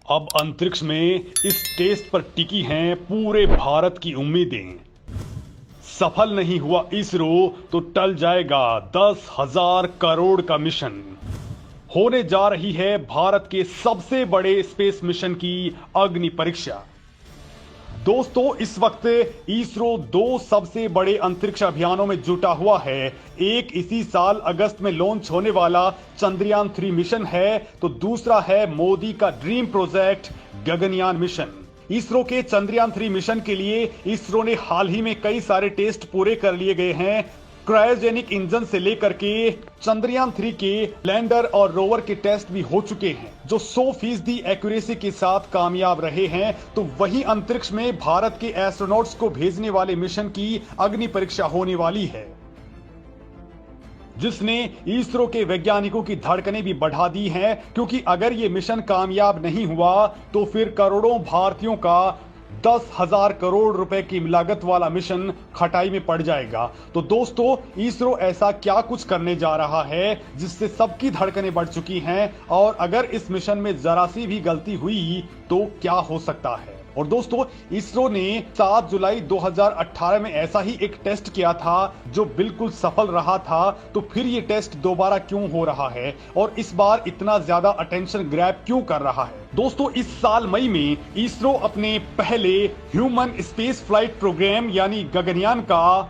अब अंतरिक्ष में इस टेस्ट पर टिकी हैं पूरे भारत की उम्मीदें। सफल नहीं हुआ इसरो तो टल जाएगा 10,000 करोड़ का मिशन। होने जा रही है भारत के सबसे बड़े स्पेस मिशन की अग्नि परीक्षा। दोस्तों, इस वक्त इसरो दो सबसे बड़े अंतरिक्ष अभियानों में जुटा हुआ है। एक इसी साल अगस्त में लॉन्च होने वाला चंद्रयान 3 मिशन है, तो दूसरा है मोदी का dream project Gaganyaan mission. ISRO के चंद्रयान 3 मिशन के लिए इसरो ने हाल ही में कई सारे टेस्ट पूरे कर लिए गए हैं। क्रायोजेनिक इंजन से लेकर के चंद्रयान 3 के लैंडर और रोवर के टेस्ट भी हो चुके हैं, जो 100% एक्यूरेसी के साथ कामयाब रहे हैं। तो वहीं अंतरिक्ष में भारत के एस्ट्रोनॉट्स को भेजने वाले मिशन की अग्नि परीक्षा होने वाली है, जिसने इसरो के वैज्ञानिकों की धड़कनें भी बढ़ा दी हैं। क्योंकि अगर ये मिशन कामयाब नहीं हुआ तो फिर करोड़ों भारतीयों का 10,000 करोड़ रुपए की लागत वाला मिशन खटाई में पड़ जाएगा। तो दोस्तों, इसरो ऐसा क्या कुछ करने जा रहा है जिससे सबकी धड़कनें बढ़ चुकी हैं, और अगर इस मिशन में जरा सी भी गलती हुई तो क्या हो सकता है। और दोस्तों, इसरो ने 7 जुलाई 2018 में ऐसा ही एक टेस्ट किया था जो बिल्कुल सफल रहा था। तो फिर ये टेस्ट दोबारा क्यों हो रहा है और इस बार इतना ज्यादा अटेंशन ग्रैब क्यों कर रहा है। दोस्तों, इस साल मई में इसरो अपने पहले ह्यूमन स्पेस फ्लाइट प्रोग्राम यानी गगनयान का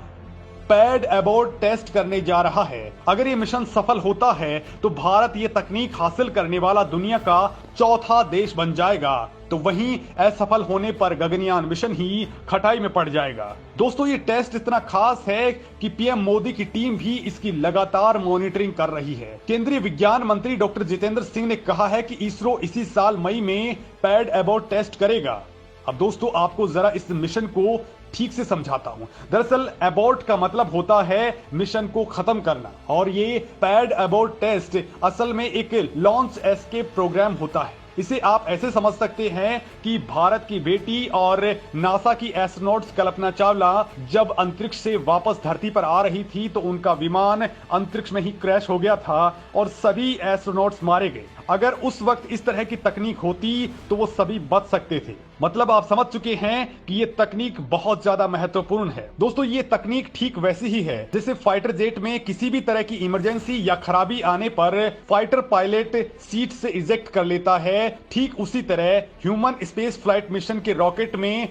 पैड एबोर्ट टेस्ट करने जा रहा है। अगर ये मिशन सफल होता है तो भारत ये तकनीक हासिल करने वाला दुनिया का चौथा देश बन जाएगा। तो वहीं असफल होने पर गगनयान मिशन ही खटाई में पड़ जाएगा। दोस्तों, ये टेस्ट इतना खास है कि पीएम मोदी की टीम भी इसकी लगातार मॉनिटरिंग कर रही है। केंद्रीय विज्ञान मंत्री डॉक्टर जितेंद्र सिंह ने कहा है कि इसरो इसी साल मई में पैड एबोर्ट टेस्ट करेगा। अब दोस्तों, आपको जरा इस मिशन को ठीक से समझाता हूं। दरअसल एबॉर्ट का मतलब होता है मिशन को खत्म करना, और ये पैड एबॉर्ट टेस्ट असल में एक लॉन्च एस्केप प्रोग्राम होता है। इसे आप ऐसे समझ सकते हैं कि भारत की बेटी और नासा की एस्ट्रोनॉट्स कल्पना चावला जब अंतरिक्ष से वापस धरती पर आ रही थी तो उनका विमान अंतरिक्ष में ही क्रैश हो गया था और सभी एस्ट्रोनॉट्स मारे गए। अगर उस वक्त इस तरह की तकनीक होती तो वो सभी बच सकते थे। मतलब आप समझ चुके हैं कि ये तकनीक बहुत ज्यादा महत्वपूर्ण है। दोस्तों, ये तकनीक ठीक वैसी ही है जैसे फाइटर जेट में किसी भी तरह की इमरजेंसी या खराबी आने पर फाइटर पायलट सीट से इजेक्ट कर लेता है। ठीक उसी तरह ह्यूमन स्पेस फ्लाइट मिशन के रॉकेट में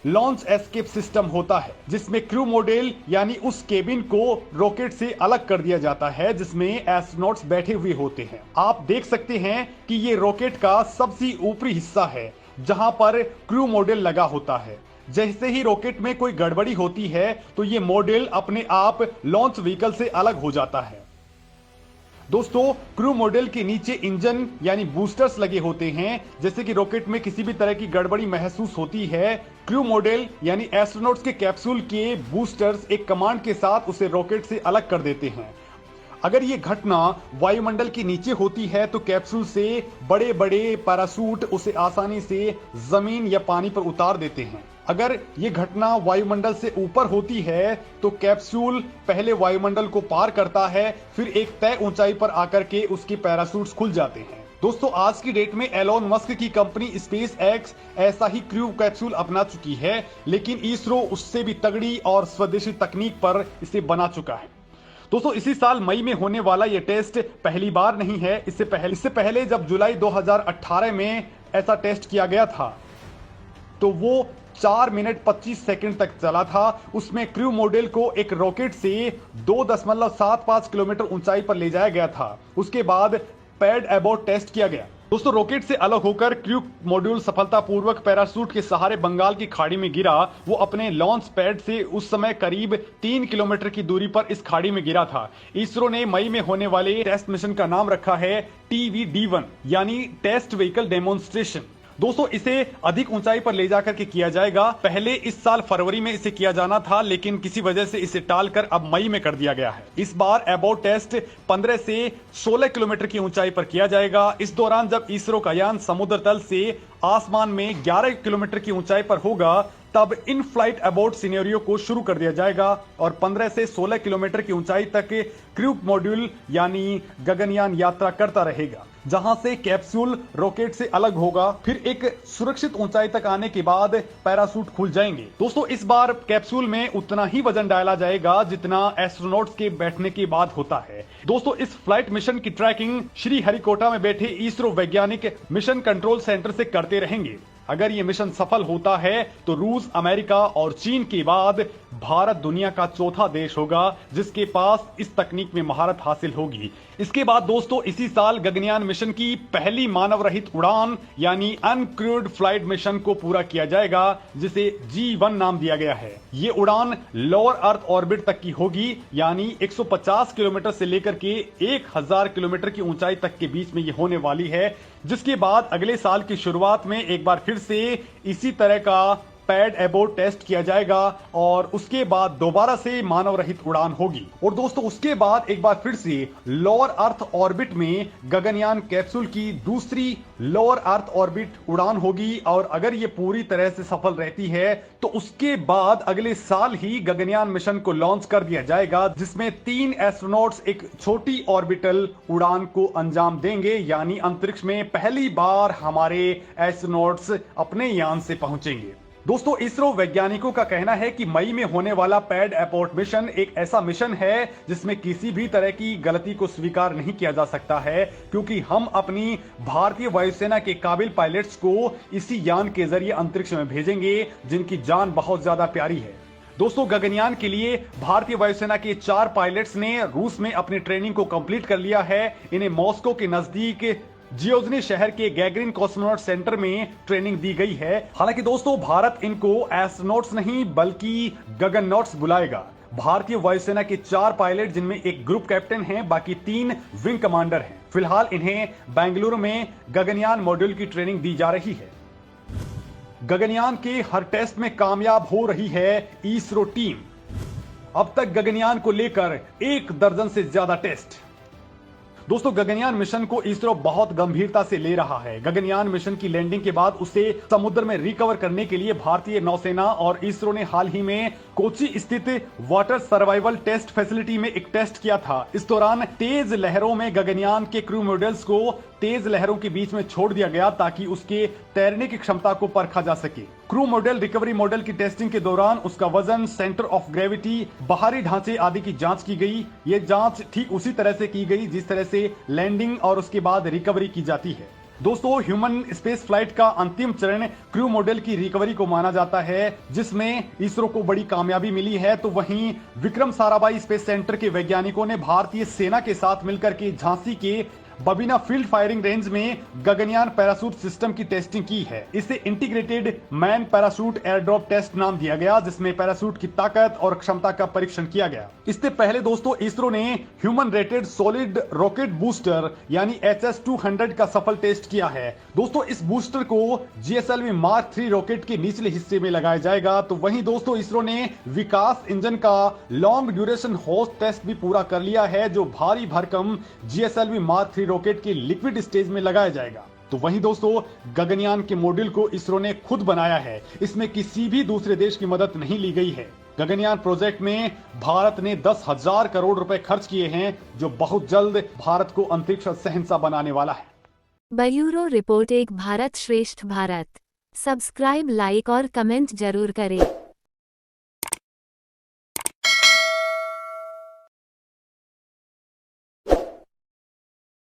लॉन्च एस्केप सिस्टम होता है, जिसमें क्रू मॉड्यूल यानी उस केबिन को रॉकेट से अलग कर दिया जाता है जिसमें एस्ट्रोनॉट्स बैठे हुए होते हैं। आप देख सकते हैं कि ये रॉकेट का सबसे ऊपरी हिस्सा है जहां पर क्रू मॉड्यूल लगा होता है। जैसे ही रॉकेट में कोई गड़बड़ी होती है तो ये मॉड्यूल अपने आप लॉन्च व्हीकल से अलग हो जाता है। दोस्तों, क्रू मॉड्यूल के नीचे इंजन यानी बूस्टर्स लगे होते हैं। जैसे कि रॉकेट में किसी भी तरह की गड़बड़ी महसूस होती है, क्रू मॉड्यूल यानी एस्ट्रोनॉट्स के कैप्सूल के बूस्टर्स एक कमांड के साथ उसे रॉकेट से अलग कर देते हैं। अगर ये घटना वायुमंडल के नीचे होती है तो कैप्सूल से बड़े बड़े पैराशूट उसे आसानी से जमीन या पानी पर उतार देते हैं। अगर ये घटना वायुमंडल से ऊपर होती है तो कैप्सूल पहले वायुमंडल को पार करता है, फिर एक तय ऊंचाई पर आकर के उसके पैराशूट्स खुल जाते हैं। दोस्तों, आज की डेट में एलोन मस्क की कंपनी स्पेस एक्स ऐसा ही क्रू कैप्सूल अपना चुकी है, लेकिन इसरो उससे भी तगड़ी और स्वदेशी तकनीक पर इसे बना चुका है। दोस्तों, इसी साल मई में होने वाला यह टेस्ट पहली बार नहीं है। इससे पहले जब जुलाई 2018 में ऐसा टेस्ट किया गया था तो वो 4 मिनट 25 सेकंड तक चला था। उसमें क्रू मॉड्यूल को एक रॉकेट से 2.75 किलोमीटर ऊंचाई पर ले जाया गया था। उसके बाद पैड एबॉर्ट टेस्ट किया गया। दोस्तों, रॉकेट से अलग होकर क्रू मॉड्यूल सफलतापूर्वक पैराशूट के सहारे बंगाल की खाड़ी में गिरा। वो अपने लॉन्च पैड से उस समय करीब 3 किलोमीटर की दूरी पर इस खाड़ी में गिरा था। इसरो ने मई में होने वाले टेस्ट मिशन का नाम रखा है TVD-1 यानी टेस्ट व्हीकल डेमोन्स्ट्रेशन। दोस्तों, इसे अधिक ऊंचाई पर ले जाकर के किया जाएगा। पहले इस साल फरवरी में इसे किया जाना था, लेकिन किसी वजह से इसे टालकर अब मई में कर दिया गया है। इस बार एबॉर्ट टेस्ट 15 से 16 किलोमीटर की ऊंचाई पर किया जाएगा। इस दौरान जब इसरो का यान समुद्र तल से आसमान में 11 किलोमीटर की ऊंचाई पर होगा तब इन फ्लाइट एबॉर्ट सिनेरियो को शुरू कर दिया जाएगा और 15 से 16 किलोमीटर की ऊंचाई तक क्रू मॉड्यूल यानी गगनयान यात्रा करता रहेगा। जहां से कैप्सूल रॉकेट से अलग होगा, फिर एक सुरक्षित ऊंचाई तक आने के बाद पैराशूट खुल जाएंगे। दोस्तों इस बार कैप्सूल में उतना ही वजन डाला जाएगा जितना एस्ट्रोनॉट्स के बैठने के बाद होता है। दोस्तों इस फ्लाइट मिशन की ट्रैकिंग श्रीहरिकोटा में बैठे इसरो वैज्ञानिक मिशन कंट्रोल सेंटर से करते रहेंगे। अगर यह मिशन सफल होता है तो रूस, अमेरिका और चीन के बाद भारत दुनिया का चौथा देश होगा जिसके पास इस तकनीक में महारत हासिल होगी। इसके बाद दोस्तों इसी साल गगनयान मिशन की पहली मानव रहित उड़ान यानी अनक्रूड फ्लाइट मिशन को पूरा किया जाएगा, जिसे G1 नाम दिया गया है। ये उड़ान लोअर अर्थ ऑर्बिट तक की होगी, यानी 150 किलोमीटर से लेकर के 1000 किलोमीटर की ऊंचाई तक के बीच में ये होने वाली है, जिसके बाद अगले साल की शुरुआत में एक बार फिर से इसी तरह का पैड एबोर्ट टेस्ट किया जाएगा और उसके बाद दोबारा से मानव रहित उड़ान होगी। और दोस्तों उसके बाद एक बार फिर से लोअर अर्थ ऑर्बिट में गगनयान कैप्सूल की दूसरी लोअर अर्थ ऑर्बिट उड़ान होगी और अगर ये पूरी तरह से सफल रहती है तो उसके बाद अगले साल ही गगनयान मिशन को लॉन्च कर दिया जाएगा, जिसमें 3 एस्ट्रोनॉट्स एक छोटी ऑर्बिटल उड़ान को अंजाम देंगे, यानी अंतरिक्ष में पहली बार हमारे एस्ट्रोनॉट्स अपने यान से पहुंचेंगे। दोस्तों इसरो वैज्ञानिकों का कहना है कि मई में होने वाला पैड एबोर्ट मिशन एक ऐसा मिशन है जिसमें किसी भी तरह की गलती को स्वीकार नहीं किया जा सकता है, क्योंकि हम अपनी भारतीय वायुसेना के काबिल पायलट्स को इसी यान के जरिए अंतरिक्ष में भेजेंगे जिनकी जान बहुत ज्यादा प्यारी है। दोस्तों गगनयान के लिए भारतीय वायुसेना के 4 पायलट्स ने रूस में अपनी ट्रेनिंग को कंप्लीट कर लिया है। इन्हें मॉस्को के नजदीक जियोजनी शहर के गैगरिन कॉस्मोनॉट सेंटर में ट्रेनिंग दी गई है। हालांकि दोस्तों भारत इनको एस्ट्रोनॉट्स नहीं बल्कि गगननॉट्स बुलाएगा। भारतीय वायुसेना के 4 पायलट, जिनमें एक ग्रुप कैप्टन हैं, बाकी 3 विंग कमांडर हैं। फिलहाल इन्हें बेंगलुरु में गगनयान मॉड्यूल की ट्रेनिंग दी जा रही है। गगनयान के हर टेस्ट में कामयाब हो रही है इसरो टीम। अब तक गगनयान को लेकर 1 दर्जन से ज्यादा टेस्ट। दोस्तों गगनयान मिशन को इसरो बहुत गंभीरता से ले रहा है। गगनयान मिशन की लैंडिंग के बाद उसे समुद्र में रिकवर करने के लिए भारतीय नौसेना और इसरो ने हाल ही में कोची स्थित वाटर सर्वाइवल टेस्ट फैसिलिटी में एक टेस्ट किया था। इस दौरान तेज लहरों में गगनयान के क्रू मॉड्यूल्स को तेज लहरों के बीच में छोड़ दिया गया ताकि उसके तैरने की क्षमता को परखा जा सके। क्रू मॉडल रिकवरी मॉडल की टेस्टिंग के दौरान उसका वजन, सेंटर ऑफ ग्रेविटी, बाहरी ढांचे आदि की जांच की गई। ये जांच ठीक उसी तरह से की गई जिस तरह से लैंडिंग और उसके बाद रिकवरी की जाती है। दोस्तों ह्यूमन स्पेस फ्लाइट का अंतिम चरण क्रू मॉडल की रिकवरी को माना जाता है, जिसमें इसरो को बड़ी कामयाबी मिली है। तो वहीं विक्रम साराभाई स्पेस सेंटर के वैज्ञानिकों ने भारतीय सेना के साथ मिलकर के झांसी के बबीना फील्ड फायरिंग रेंज में गगनयान पैराशूट सिस्टम की टेस्टिंग की है। इसे integrated man parachute airdrop test नाम दिया गया, जिसमें पैराशूट की ताकत और क्षमता का परीक्षण किया गया। इससे पहले दोस्तों इसरो ने human rated solid rocket booster यानी HS-200 का सफल टेस्ट किया है। दोस्तों इस बूस्टर को GSLV Mark 3 रॉकेट के निचले हिस्से में लगाया जाएगा। तो वहीं दोस्तों इसरो ने विकास इंजन का लॉन्ग ड्यूरेशन होस्ट टेस्ट भी पूरा कर लिया है, जो भारी भरकम GSLV Mark 3 रॉकेट के लिक्विड स्टेज में लगाया जाएगा। तो वहीं दोस्तों गगनयान के मॉड्यूल को इसरो ने खुद बनाया है, इसमें किसी भी दूसरे देश की मदद नहीं ली गई है। गगनयान प्रोजेक्ट में भारत ने 10,000 करोड़ रुपए खर्च किए हैं, जो बहुत जल्द भारत को अंतरिक्ष शहंशाह बनाने वाला है। ब्यूरो रिपोर्ट, एक भारत श्रेष्ठ भारत। सब्सक्राइब, लाइक और कमेंट जरूर करें।